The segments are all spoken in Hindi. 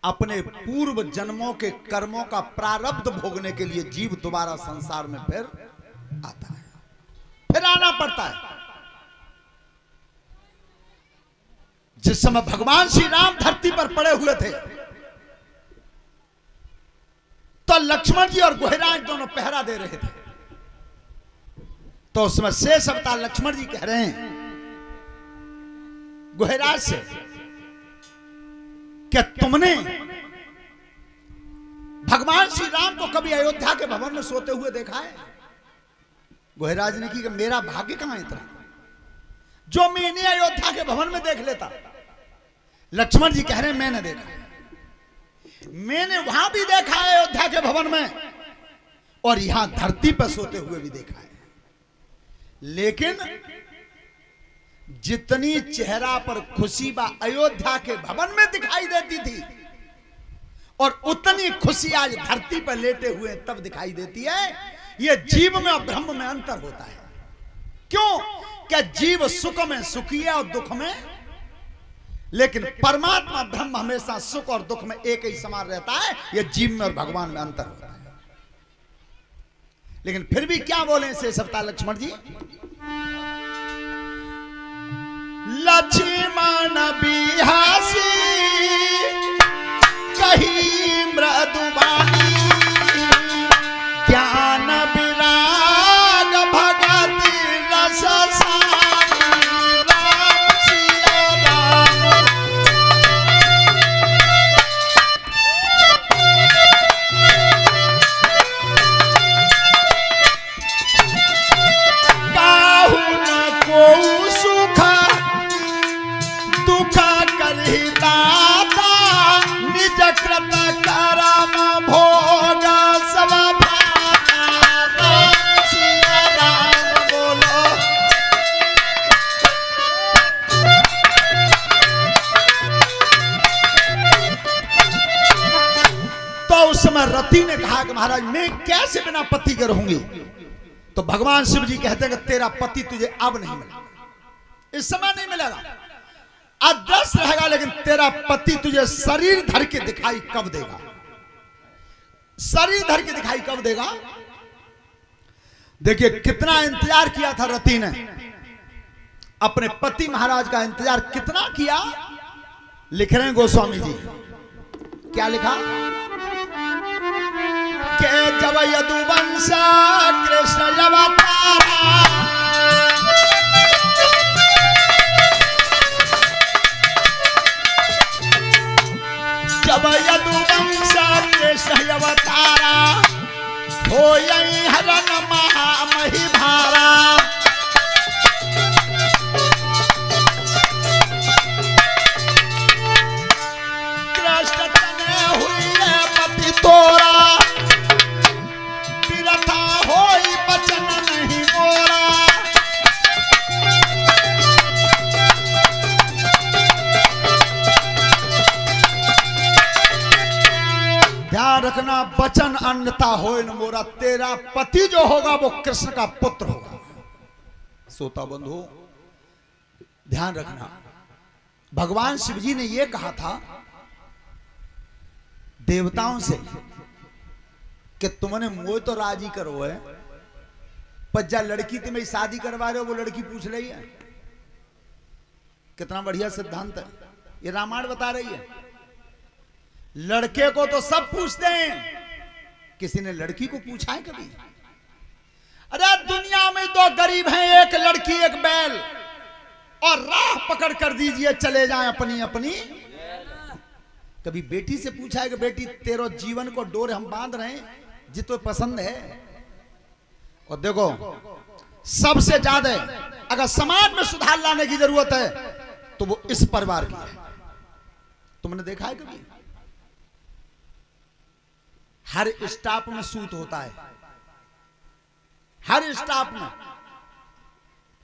अपने पूर्व जन्मों के कर्मों का प्रारब्ध भोगने के लिए जीव दोबारा संसार में फिर आता है, फिर आना पड़ता है। जिस समय भगवान श्री राम धरती पर पड़े हुए थे तो लक्ष्मण जी और गुहराज दोनों पहरा दे रहे थे। तो उसमें शेष अवतार लक्ष्मण जी कह रहे हैं गुहराज से, क्या तुमने भगवान श्री राम को कभी अयोध्या के भवन में सोते हुए देखा है? गुहराज ने की कि मेरा भाग्य कहां इतना जो मैं इन्हें अयोध्या के भवन में देख लेता। लक्ष्मण जी कह रहे हैं मैंने देखा, मैंने वहां भी देखा है अयोध्या के भवन में, और यहां धरती पर सोते हुए भी देखा है। लेकिन जितनी चेहरा पर खुशी बा अयोध्या के भवन में दिखाई देती थी, और उतनी खुशी आज धरती पर लेटे हुए तब दिखाई देती है। यह जीव में और ब्रह्म में अंतर होता है। क्यों? क्या जीव सुख में सुखी है और दुख में, लेकिन परमात्मा ब्रह्म हमेशा सुख और दुख में एक ही समान रहता है। यह जीव में और भगवान में अंतर होता है। लेकिन फिर भी क्या बोले से सप्ताह लक्ष्मण जी, लक्ष्मण बिहासी कही मृदुबानी, ज्ञान विराग भगति रस सानी, राम सिया राम। काहू न को सुख दुख करहि दाता, निज कृत करम भोग सब भाता, राम सिया राम बोलो। तो उस समय रति ने कहा कि महाराज मैं कैसे बिना पति के रहूंगी? तो भगवान शिव जी कहते हैं कि तेरा पति तुझे अब नहीं मिलेगा, इस समय नहीं मिलेगा, अदृश्य रहेगा, लेकिन तेरा पति तुझे शरीर धर के दिखाई कब देगा? शरीर धर के दिखाई कब देगा? देखिए कितना इंतजार किया था रति ने, अपने पति महाराज का इंतजार कितना किया। लिख रहे हैं गोस्वामी जी, क्या लिखा के जब यदुवंश कृष्ण अवतारा, जब यदुवंश कृष्ण अवतारा, होई हरण महामहि भारा, कृष्ण तने हुई पति तोरा, बिरथा होई बचन नहीं मोरा। ध्यान रखना, वचन अन्यथा होए न मोरा, तेरा पति जो होगा वो कृष्ण का पुत्र होगा। श्रोता बंधु ध्यान रखना, भगवान शिव जी ने यह कहा था देवताओं से कि तुमने मुझे तो राजी करो है, पर जा लड़की तुम्हें शादी करवा रहे हो वो लड़की पूछ रही है। कितना बढ़िया सिद्धांत है, ये रामायण बता रही है। लड़के को तो सब पूछते हैं, किसी ने लड़की को पूछा है कभी? अरे दुनिया में दो गरीब हैं, एक लड़की एक बैल, और राह पकड़ कर दीजिए चले जाएं अपनी अपनी। कभी बेटी से पूछा है कि बेटी तेरे जीवन को डोर हम बांध रहे हैं जी, तो पसंद है? और देखो सबसे ज्यादा अगर समाज में सुधार लाने की जरूरत है तो वो इस परिवार की है। तुमने देखा है कभी? हर स्टाफ में सूत होता है, हर स्टाफ में।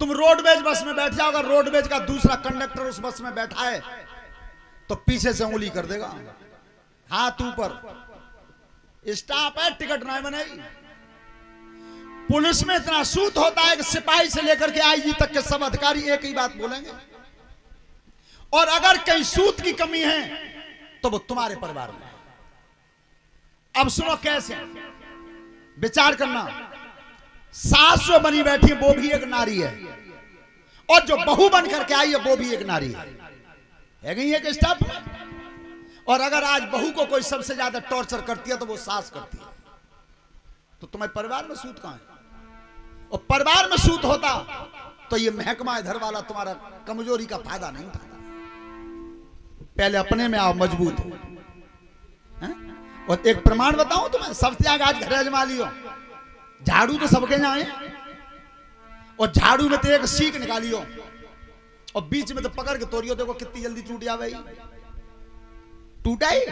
तुम रोडवेज बस में बैठ जाओ, अगर रोडवेज का दूसरा कंडक्टर उस बस में बैठा है तो पीछे से उंगली कर देगा, हाथ ऊपर। स्टाफ है, टिकट नहीं बनेगी। पुलिस में इतना सूत होता है कि सिपाही से लेकर के आईजी तक के सब अधिकारी एक ही बात बोलेंगे। और अगर कहीं सूत की कमी है तो वो तुम्हारे परिवार में है। अब सुनो कैसे, विचार करना। सास जो बनी बैठी है वो भी एक नारी है, और जो बहू बन करके आई है वो भी एक नारी है नहीं एक स्टेप में। और अगर आज बहू को कोई सबसे ज्यादा टॉर्चर करती है तो वो सास करती है। तो तुम्हारे परिवार में सूत कहां है? और परिवार में सूत होता तो ये महकमा इधर वाला तुम्हारा कमजोरी का फायदा नहीं उठाता। पहले अपने में आओ, मजबूत हो। और एक प्रमाण बताऊं तुम्हें, सबसे आगे आज घर अजमा लियो। झाड़ू तो सबके यहाँ है, और झाड़ू में तो एक सीख निकालियो, और बीच में तो पकड़ के तोड़ियो। देखो कितनी जल्दी टूट जावे, टूटा ही।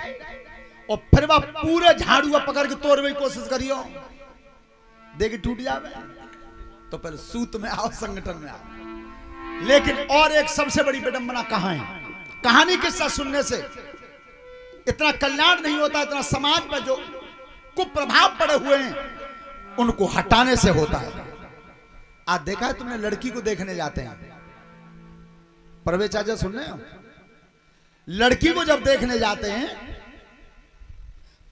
और फिर वह पूरे झाड़ू पकड़ के तोड़ने की कोशिश करियो, देखिए टूट जावे। तो फिर सूत में आओ, संगठन में आओ। लेकिन और एक सबसे बड़ी विडंबना कहां है? कहानी किस्सा सुनने से इतना कल्याण नहीं होता, इतना समाज पर जो कुप्रभाव पड़े हुए हैं उनको हटाने से होता है। आज देखा है तुमने, लड़की को देखने जाते हैं, परवेज चाचा सुन रहे हो, लड़की को जब देखने जाते हैं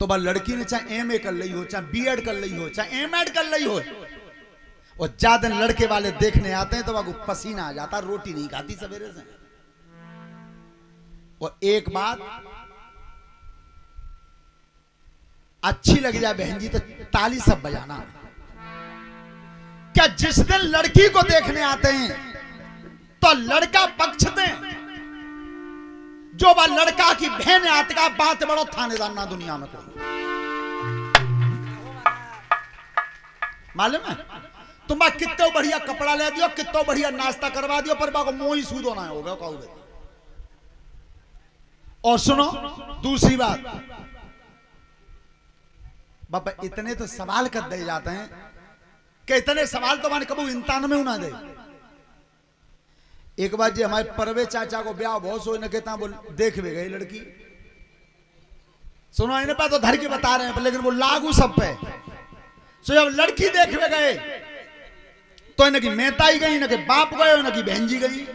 तो वह लड़की ने चाहे एमए कर ली हो, चाहे बीएड कर ली हो, चाहे एमएड कर ली हो, और ज्यादा लड़के वाले देखने आते हैं तो वह पसीना आ जाता, रोटी नहीं खाती सवेरे से। और एक बात अच्छी लग जाए बहन जी तो ताली सब बजाना। क्या जिस दिन लड़की को देखने आते हैं तो लड़का पक्ष दें, जो वह लड़का की बहन आते का बात बड़ो थानेदार ना दुनिया में कोई मालूम है। तुम कितने बढ़िया कपड़ा ले दियो, कितना बढ़िया नाश्ता करवा दियो, पर बाको मोही सूद होना है होगा कहोगे। और सुनो दूसरी बात, बाबा इतने तो सवाल कर दे जाते हैं कि इतने सवाल तो मैंने कबू इंसान में ना दे। एक बार जी हमारे परवेज चाचा को ब्याह बहुत सो न कहता, बोल देख भी गई लड़की। सुनो इन्हें पे तो धर के बता रहे हैं, लेकिन वो लागू सब पे। सो जब लड़की देख भी गए तो इन्हें की मेहता ही गई, इन्हें के बाप गए, इन्हें की बहन जी गई।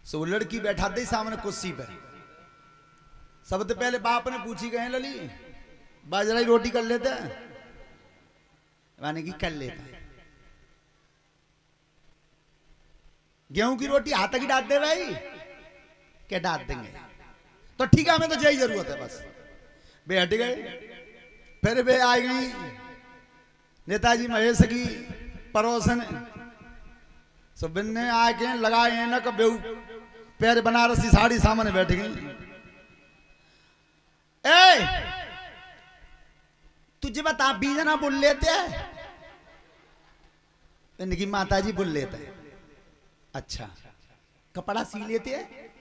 सो वो लड़की बैठा दे सामने कुर्सी पे। सबसे पहले बाप ने पूछी गए, लली बाजरा की रोटी कर लेते हैं? माने की कर लेते हैं। गेहूं की रोटी हाथ की डांट दे भाई, क्या डांट देंगे? तो ठीक है, हमें तो यही जरूरत है बस। वे हट गए, फिर वे आ गई नेताजी महेश की पड़ोसन सुबिन ने आके लगाए न कब पैर बनारसी साड़ी सामने बैठ गई। ए तुझे बता बीजना बोल लेते हैं? इनकी माता जी बोल लेते हैं। अच्छा कपड़ा सी लेते हैं?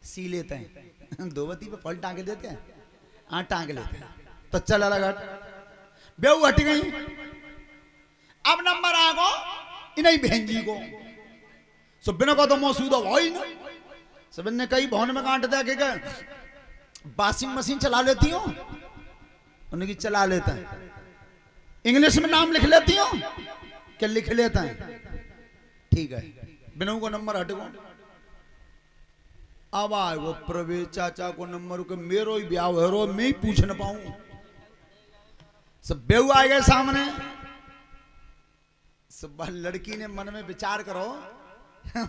सी लेते हैं। धोवती पे फल टांग देते हैं? हाँ टांग लेते हैं। तो चल अलग हट। बेऊ हट गई। अब नंबर आ गो इन्हीं बहन जी को। सुबिन को तो मौसूद हो ही ना। सुबिन ने कई भवन में कांट दिया कि वॉशिंग मशीन चला लेती हो? उन्हें चला लेता है। इंग्लिश में नाम लिख लेती हो? क्या लिख लेता है? ठीक है, बिनू को नंबर हट गो। अब आए वो प्रवेश चाचा को नंबर के मेरो ही ब्याह है रो, मैं ही पूछ न पाऊं। सब बेहू आ गए सामने। सब लड़की ने मन में विचार करो,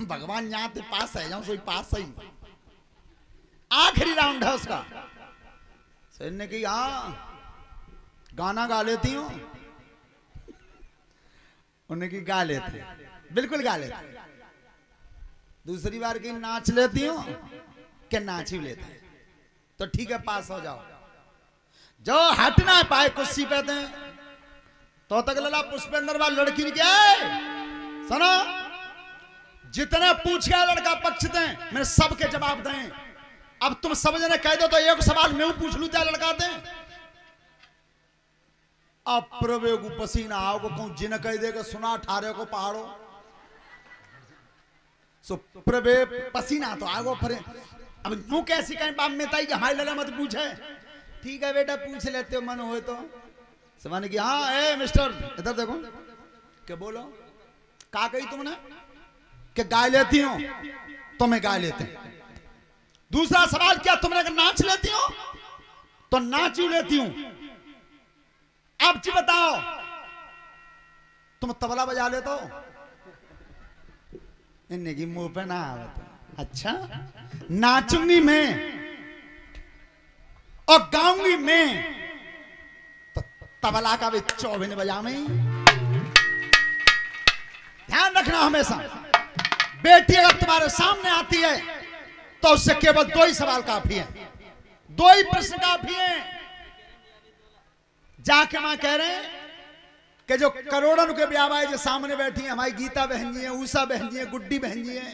भगवान यहाँ ते पास है जाऊं, सोई पास सही। आखिरी राउंड है उसका। सर ने कही हाँ गाना गा लेती हूँ? उन्हें की गा लेते, बिल्कुल गा लेते। दूसरी बार की नाच लेती हूँ? क्या नाच ही लेते हैं? तो ठीक है पास हो जाओ। जो हट ना पाए कुर्सी पे थे तो तक लला पुष्पेंद्र वाल लड़की ने क्या सुनो, जितने पूछ गया लड़का पक्ष दें, मैंने सबके जवाब दें। अब तुम सब जने कह दो तो एक सवाल मैं पूछ लू क्या लड़का दें? अब प्रवे को पसीना आओ को कहूं जिन कह देगा सुना ठारे को पहाड़ो। सो प्रवे पसीना तो आगो फिर। अब तू कैसी कहीं बाप में ताई कि हाय लला मत पूछे। ठीक है बेटा पूछ लेते हो मन हो तो। समझने की हाँ ए मिस्टर इधर देखो। क्या बोलो का कही तुमने? क्या गा लेती हो? तो मैं गा लेते हैं। दूसरा सवाल, क्या तुमने अगर नाच लेती हो तो नाच ही लेती हूं। अब जी बताओ, तुम तबला बजा लेते हो? इन्हें की मुंह पे ना आवत। अच्छा, नाचूंगी मैं और गाऊंगी मैं, तो तबला का भी चौभिन बजा में। ध्यान रखना हमेशा, बेटी अगर तुम्हारे सामने आती है तो उससे केवल दो ही सवाल काफी है, दो ही प्रश्न काफी है। जाके मां कह रहे हैं कि जो करोड़ों के ब्याह जो सामने बैठी हैं, हमारी गीता बहन जी है, उषा बहन जी है, गुड्डी बहन जी है,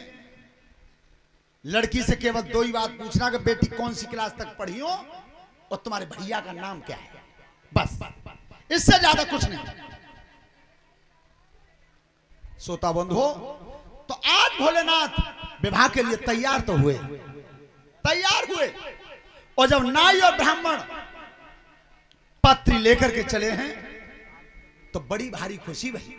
लड़की से केवल दो ही बात पूछना कि बेटी कौन सी क्लास तक पढ़ी हो और तुम्हारे भैया का नाम क्या है, बस, इससे ज्यादा कुछ नहीं। श्रोता बंधु, तो आज भोलेनाथ विवाह के लिए तैयार तो हुए, तैयार हुए, और जब नाई और ब्राह्मण पत्री लेकर के चले हैं तो बड़ी भारी खुशी भई।